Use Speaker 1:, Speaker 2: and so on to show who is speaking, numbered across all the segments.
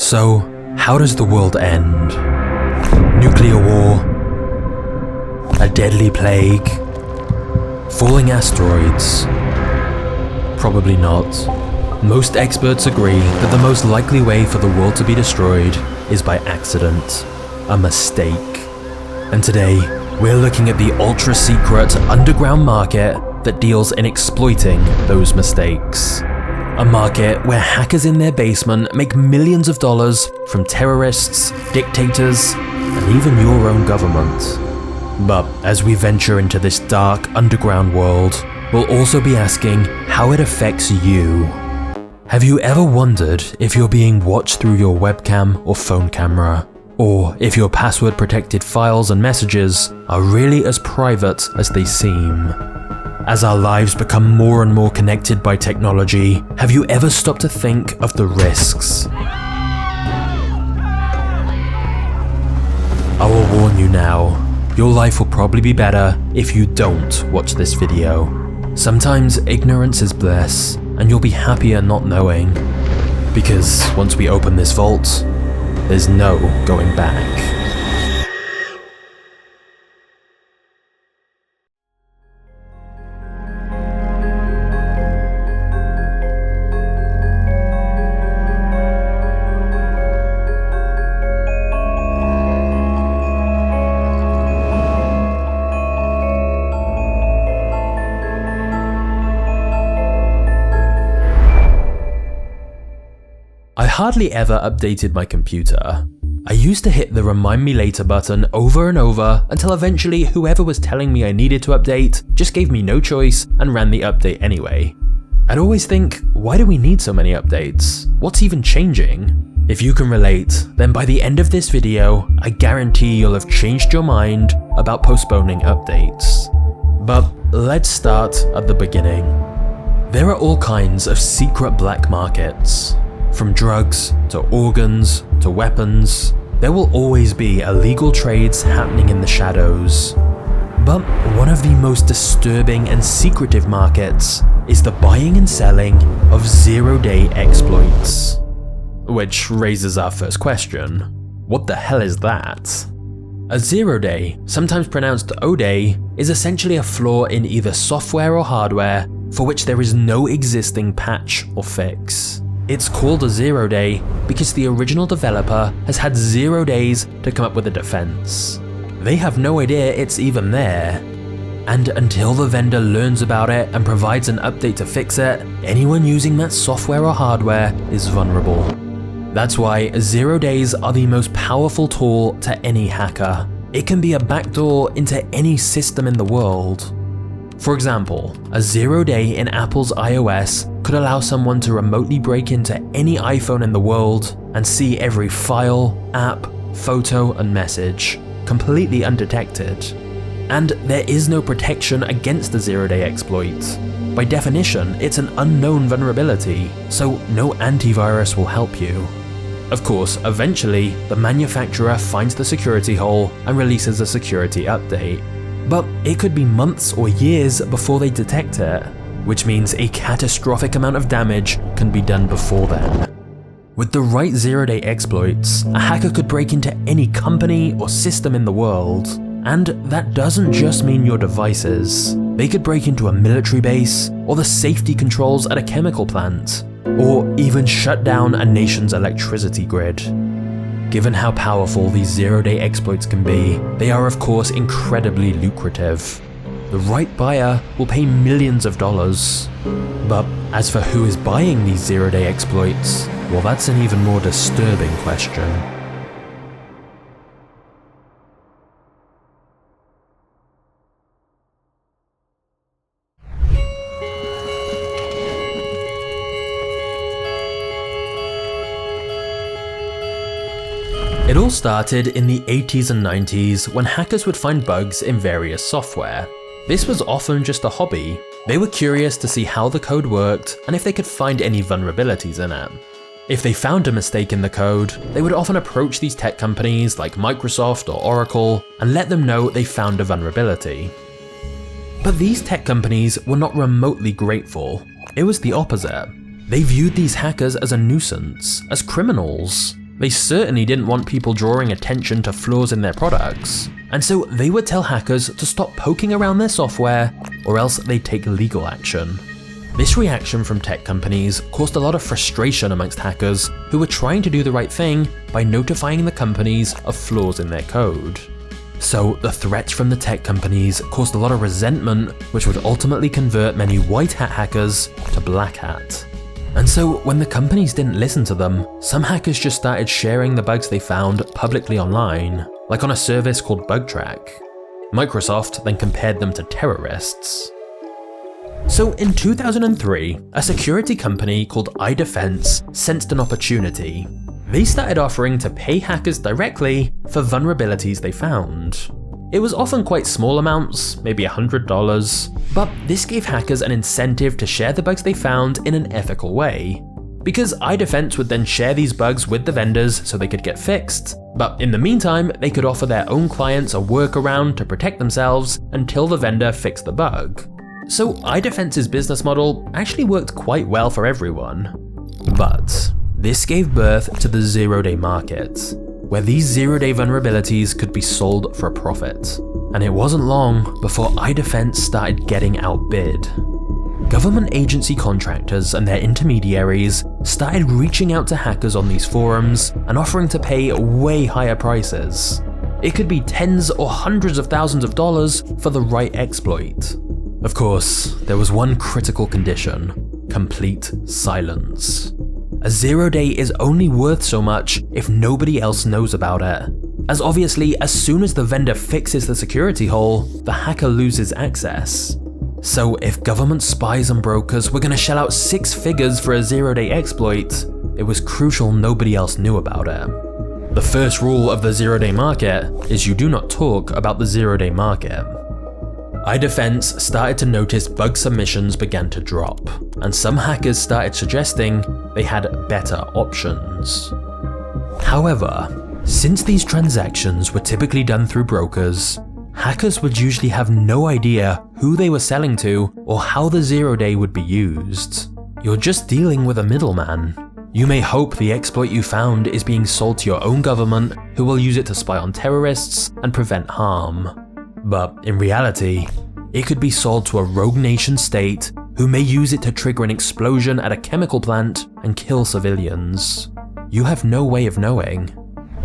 Speaker 1: So, how does the world end? Nuclear war? A deadly plague? Falling asteroids? Probably not. Most experts agree that the most likely way for the world to be destroyed is by accident, a mistake. And today, we're looking at the ultra-secret underground market that deals in exploiting those mistakes. A market where hackers in their basement make millions of dollars from terrorists, dictators, and even your own government. But as we venture into this dark underground world, we'll also be asking how it affects you. Have you ever wondered if you're being watched through your webcam or phone camera? Or if your password-protected files and messages are really as private as they seem? As our lives become more and more connected by technology, have you ever stopped to think of the risks? I will warn you now, your life will probably be better if you don't watch this video. Sometimes ignorance is bliss, and you'll be happier not knowing. Because once we open this vault, there's no going back. I hardly ever updated my computer. I used to hit the remind me later button over and over until eventually whoever was telling me I needed to update just gave me no choice and ran the update anyway. I'd always think, why do we need so many updates? What's even changing? If you can relate, then by the end of this video, I guarantee you'll have changed your mind about postponing updates. But let's start at the beginning. There are all kinds of secret black markets. From drugs, to organs, to weapons, there will always be illegal trades happening in the shadows. But one of the most disturbing and secretive markets is the buying and selling of zero-day exploits. Which raises our first question, what the hell is that? A zero-day, sometimes pronounced O-day, is essentially a flaw in either software or hardware for which there is no existing patch or fix. It's called a zero-day because the original developer has had 0 days to come up with a defense. They have no idea it's even there. And until the vendor learns about it and provides an update to fix it, anyone using that software or hardware is vulnerable. That's why 0 days are the most powerful tool to any hacker. It can be a backdoor into any system in the world. For example, a 0 day in Apple's iOS could allow someone to remotely break into any iPhone in the world and see every file, app, photo, and message, completely undetected. And there is no protection against the 0 day exploit. By definition, it's an unknown vulnerability, so no antivirus will help you. Of course, eventually, the manufacturer finds the security hole and releases a security update. But it could be months or years before they detect it, which means a catastrophic amount of damage can be done before then. With the right 0 day exploits, a hacker could break into any company or system in the world. And that doesn't just mean your devices. They could break into a military base, or the safety controls at a chemical plant, or even shut down a nation's electricity grid. Given how powerful these 0 day exploits can be, they are of course incredibly lucrative. The right buyer will pay millions of dollars. But as for who is buying these 0 day exploits, well, that's an even more disturbing question. It all started in the 80s and 90s when hackers would find bugs in various software. This was often just a hobby. They were curious to see how the code worked and if they could find any vulnerabilities in it. If they found a mistake in the code, they would often approach these tech companies like Microsoft or Oracle and let them know they found a vulnerability. But these tech companies were not remotely grateful. It was the opposite. They viewed these hackers as a nuisance, as criminals. They certainly didn't want people drawing attention to flaws in their products, and so they would tell hackers to stop poking around their software or else they'd take legal action. This reaction from tech companies caused a lot of frustration amongst hackers who were trying to do the right thing by notifying the companies of flaws in their code. So the threats from the tech companies caused a lot of resentment, which would ultimately convert many white hat hackers to black hat. And so when the companies didn't listen to them, some hackers just started sharing the bugs they found publicly online, like on a service called BugTrack. Microsoft then compared them to terrorists. So in 2003, a security company called iDefense sensed an opportunity. They started offering to pay hackers directly for vulnerabilities they found. It was often quite small amounts, maybe $100, but this gave hackers an incentive to share the bugs they found in an ethical way. Because iDefense would then share these bugs with the vendors so they could get fixed, but in the meantime, they could offer their own clients a workaround to protect themselves until the vendor fixed the bug. So iDefense's business model actually worked quite well for everyone. But this gave birth to the zero-day market, where these zero-day vulnerabilities could be sold for a profit. And it wasn't long before iDefense started getting outbid. Government agency contractors and their intermediaries started reaching out to hackers on these forums and offering to pay way higher prices. It could be tens or hundreds of thousands of dollars for the right exploit. Of course, there was one critical condition: complete silence. A zero-day is only worth so much if nobody else knows about it, as obviously as soon as the vendor fixes the security hole, the hacker loses access. So if government spies and brokers were going to shell out 6 figures for a zero-day exploit, it was crucial nobody else knew about it. The first rule of the zero-day market is you do not talk about the zero-day market. iDefense started to notice bug submissions began to drop, and some hackers started suggesting they had better options. However, since these transactions were typically done through brokers, hackers would usually have no idea who they were selling to or how the zero-day would be used. You're just dealing with a middleman. You may hope the exploit you found is being sold to your own government, who will use it to spy on terrorists and prevent harm. But in reality, it could be sold to a rogue nation state who may use it to trigger an explosion at a chemical plant and kill civilians. You have no way of knowing.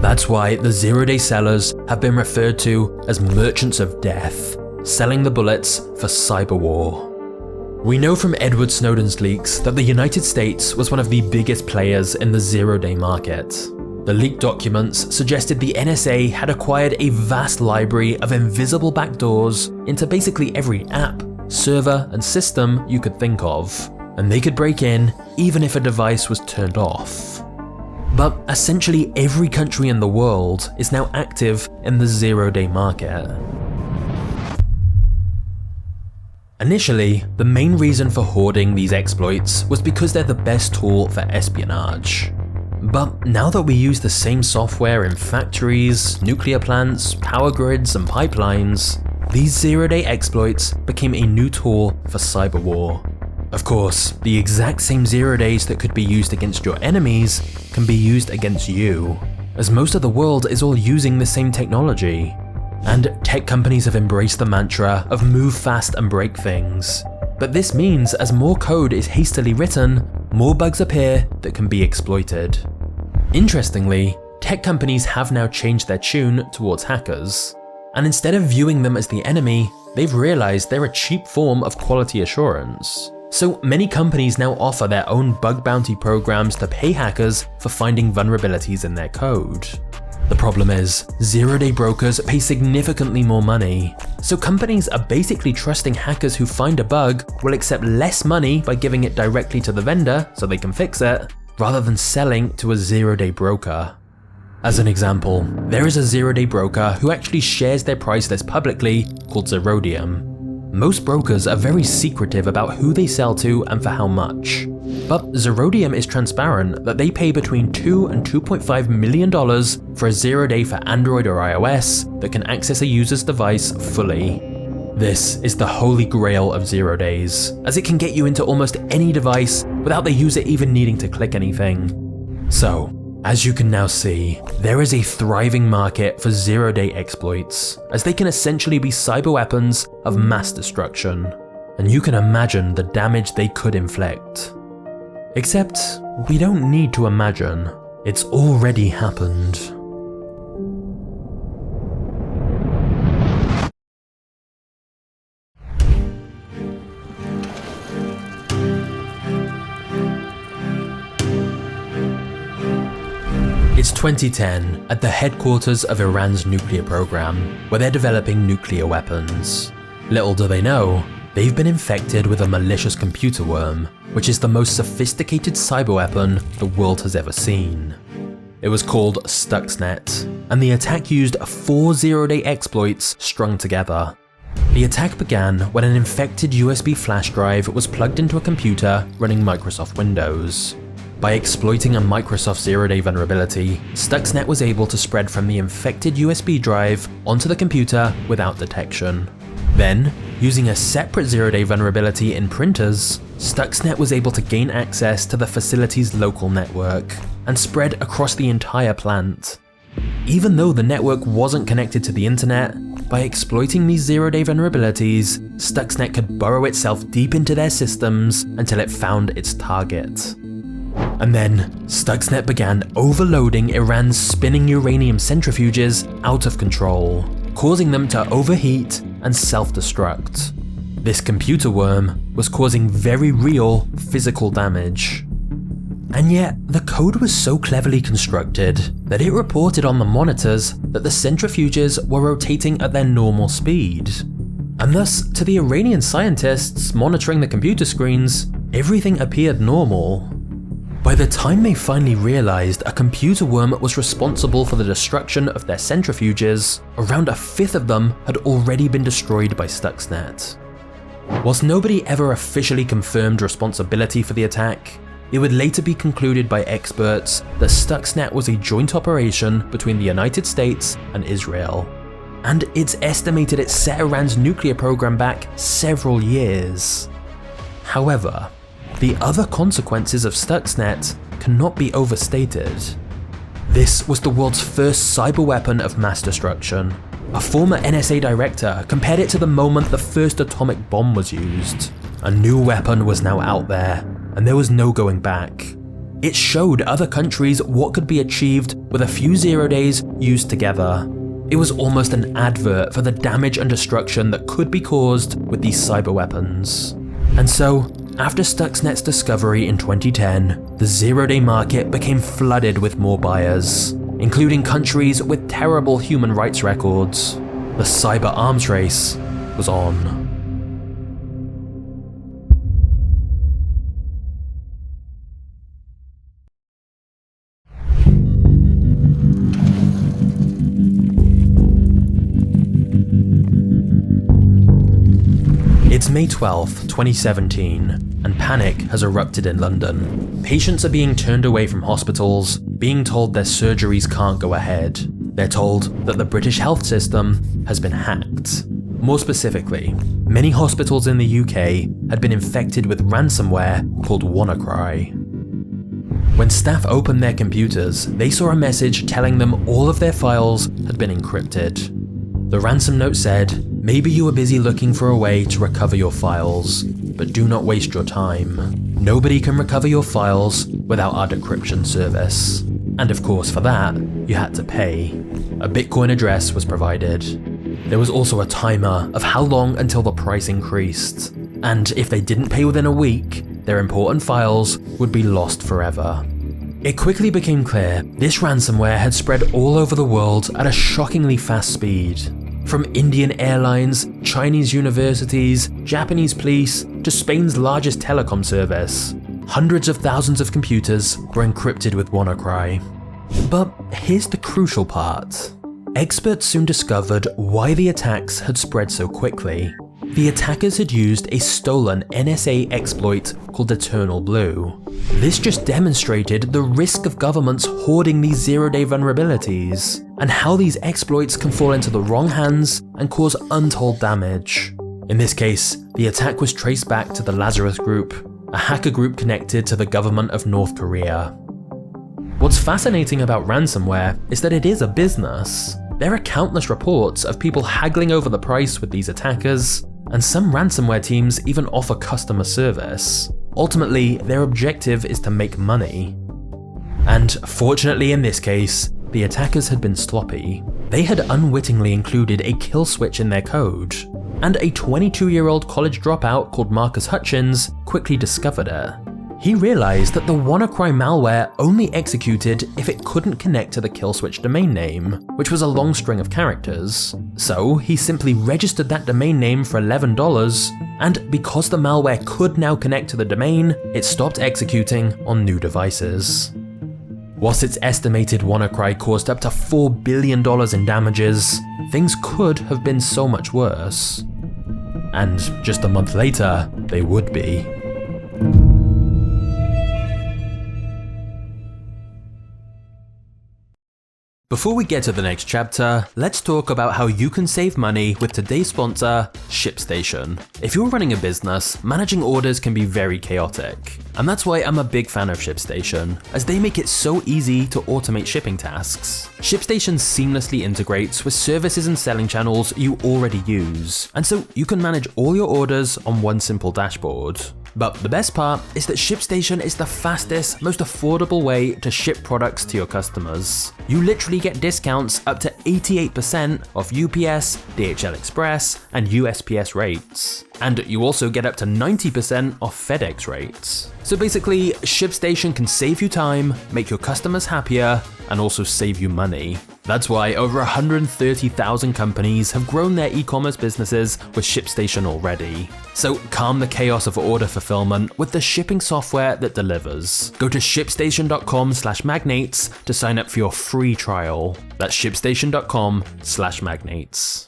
Speaker 1: That's why the zero-day sellers have been referred to as merchants of death, selling the bullets for cyber war. We know from Edward Snowden's leaks that the United States was one of the biggest players in the zero-day market. The leaked documents suggested the NSA had acquired a vast library of invisible backdoors into basically every app, server, and system you could think of, and they could break in even if a device was turned off. But essentially every country in the world is now active in the zero-day market. Initially, the main reason for hoarding these exploits was because they're the best tool for espionage. But now that we use the same software in factories, nuclear plants, power grids, and pipelines, these zero-day exploits became a new tool for cyber war. Of course, the exact same zero days that could be used against your enemies can be used against you, as most of the world is all using the same technology. And tech companies have embraced the mantra of move fast and break things. But this means as more code is hastily written, more bugs appear that can be exploited. Interestingly, tech companies have now changed their tune towards hackers. And instead of viewing them as the enemy, they've realized they're a cheap form of quality assurance. So many companies now offer their own bug bounty programs to pay hackers for finding vulnerabilities in their code. The problem is, zero-day brokers pay significantly more money, so companies are basically trusting hackers who find a bug will accept less money by giving it directly to the vendor so they can fix it, rather than selling to a zero-day broker. As an example, there is a zero-day broker who actually shares their price list publicly called Zerodium. Most brokers are very secretive about who they sell to and for how much. But Zerodium is transparent that they pay between $2 and $2.5 million for a zero-day for Android or iOS that can access a user's device fully. This is the holy grail of zero days, as it can get you into almost any device without the user even needing to click anything. So, As you can now see, there is a thriving market for zero-day exploits, as they can essentially be cyber weapons of mass destruction, and you can imagine the damage they could inflict. Except, we don't need to imagine, it's already happened. It's 2010 at the headquarters of Iran's nuclear program, where they're developing nuclear weapons. Little do they know, they've been infected with a malicious computer worm, which is the most sophisticated cyber weapon the world has ever seen. It was called Stuxnet, and the attack used 4 zero-day exploits strung together. The attack began when an infected USB flash drive was plugged into a computer running Microsoft Windows. By exploiting a Microsoft zero-day vulnerability, Stuxnet was able to spread from the infected USB drive onto the computer without detection. Then, using a separate zero-day vulnerability in printers, Stuxnet was able to gain access to the facility's local network and spread across the entire plant. Even though the network wasn't connected to the internet, by exploiting these zero-day vulnerabilities, Stuxnet could burrow itself deep into their systems until it found its target. And then, Stuxnet began overloading Iran's spinning uranium centrifuges out of control, causing them to overheat and self-destruct. This computer worm was causing very real physical damage. And yet, the code was so cleverly constructed that it reported on the monitors that the centrifuges were rotating at their normal speed. And thus, to the Iranian scientists monitoring the computer screens, everything appeared normal. By the time they finally realized a computer worm was responsible for the destruction of their centrifuges, around 1/5 of them had already been destroyed by Stuxnet. Whilst nobody ever officially confirmed responsibility for the attack, it would later be concluded by experts that Stuxnet was a joint operation between the United States and Israel. And it's estimated it set Iran's nuclear program back several years. However, the other consequences of Stuxnet cannot be overstated. This was the world's first cyber weapon of mass destruction. A former NSA director compared it to the moment the first atomic bomb was used. A new weapon was now out there, and there was no going back. It showed other countries what could be achieved with a few zero days used together. It was almost an advert for the damage and destruction that could be caused with these cyber weapons. And so, after Stuxnet's discovery in 2010, the zero-day market became flooded with more buyers, including countries with terrible human rights records. The cyber arms race was on. It's May 12th, 2017, and panic has erupted in London. Patients are being turned away from hospitals, being told their surgeries can't go ahead. They're told that the British health system has been hacked. More specifically, many hospitals in the UK had been infected with ransomware called Wannacry. When staff opened their computers, they saw a message telling them all of their files had been encrypted. The ransom note said, "Maybe you were busy looking for a way to recover your files, but do not waste your time. Nobody can recover your files without our decryption service." And of course for that, you had to pay. A Bitcoin address was provided. There was also a timer of how long until the price increased, and if they didn't pay within a week, their important files would be lost forever. It quickly became clear this ransomware had spread all over the world at a shockingly fast speed. From Indian airlines, Chinese universities, Japanese police, to Spain's largest telecom service, hundreds of thousands of computers were encrypted with Wannacry. But here's the crucial part. Experts soon discovered why the attacks had spread so quickly. The attackers had used a stolen NSA exploit called Eternal Blue. This just demonstrated the risk of governments hoarding these zero-day vulnerabilities, and how these exploits can fall into the wrong hands and cause untold damage. In this case, the attack was traced back to the Lazarus Group, a hacker group connected to the government of North Korea. What's fascinating about ransomware is that it is a business. There are countless reports of people haggling over the price with these attackers, and some ransomware teams even offer customer service. Ultimately, their objective is to make money. And fortunately in this case, the attackers had been sloppy. They had unwittingly included a kill switch in their code, and a 22-year-old college dropout called Marcus Hutchins quickly discovered it. He realized that the Wannacry malware only executed if it couldn't connect to the kill switch domain name, which was a long string of characters. So he simply registered that domain name for $11, and because the malware could now connect to the domain, it stopped executing on new devices. Whilst it's estimated Wannacry caused up to $4 billion in damages, things could have been so much worse. And just a month later, they would be. Before we get to the next chapter, let's talk about how you can save money with today's sponsor, ShipStation. If you're running a business, managing orders can be very chaotic. And that's why I'm a big fan of ShipStation, as they make it so easy to automate shipping tasks. ShipStation seamlessly integrates with services and selling channels you already use, and so you can manage all your orders on one simple dashboard. But the best part is that ShipStation is the fastest, most affordable way to ship products to your customers. You literally get discounts up to 88% off UPS, DHL Express, and USPS rates. And you also get up to 90% off FedEx rates. So basically, ShipStation can save you time, make your customers happier, and also save you money. That's why over 130,000 companies have grown their e-commerce businesses with ShipStation already. So calm the chaos of order fulfillment with the shipping software that delivers. Go to shipstation.com/magnates to sign up for your free trial. That's shipstation.com/magnates.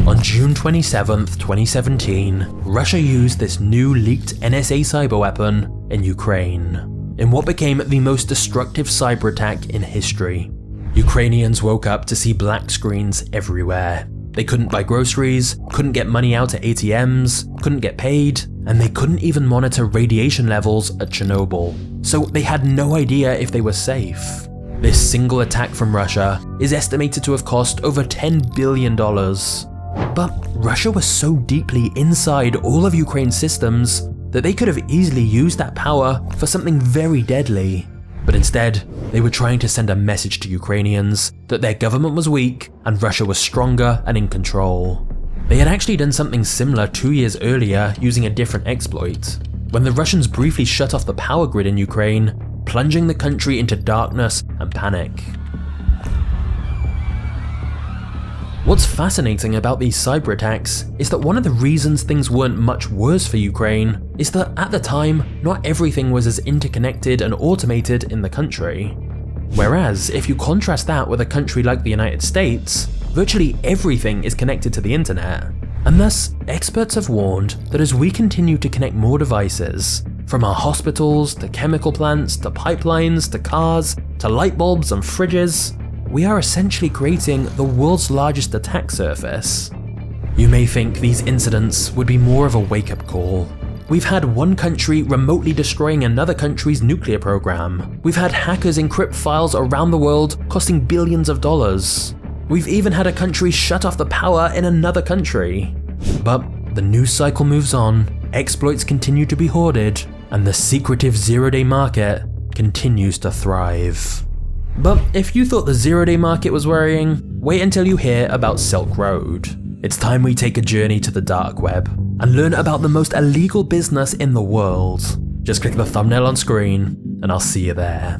Speaker 1: On June 27th, 2017, Russia used this new leaked NSA cyber weapon in Ukraine, in what became the most destructive cyber attack in history. Ukrainians woke up to see black screens everywhere. They couldn't buy groceries, couldn't get money out at ATMs, couldn't get paid, and they couldn't even monitor radiation levels at Chernobyl. So they had no idea if they were safe. This single attack from Russia is estimated to have cost over $10 billion. But Russia was so deeply inside all of Ukraine's systems that they could have easily used that power for something very deadly. But instead, they were trying to send a message to Ukrainians that their government was weak and Russia was stronger and in control. They had actually done something similar 2 years earlier using a different exploit, when the Russians briefly shut off the power grid in Ukraine, plunging the country into darkness and panic. What's fascinating about these cyber attacks is that one of the reasons things weren't much worse for Ukraine is that at the time, not everything was as interconnected and automated in the country. Whereas, if you contrast that with a country like the United States, virtually everything is connected to the internet. And thus, experts have warned that as we continue to connect more devices, from our hospitals to chemical plants to pipelines to cars to light bulbs and fridges, we are essentially creating the world's largest attack surface. You may think these incidents would be more of a wake-up call. We've had one country remotely destroying another country's nuclear program. We've had hackers encrypt files around the world costing billions of dollars. We've even had a country shut off the power in another country. But the news cycle moves on, exploits continue to be hoarded, and the secretive zero-day market continues to thrive. But if you thought the zero-day market was worrying, wait until you hear about Silk Road. It's time we take a journey to the dark web and learn about the most illegal business in the world. Just click the thumbnail on screen and I'll see you there.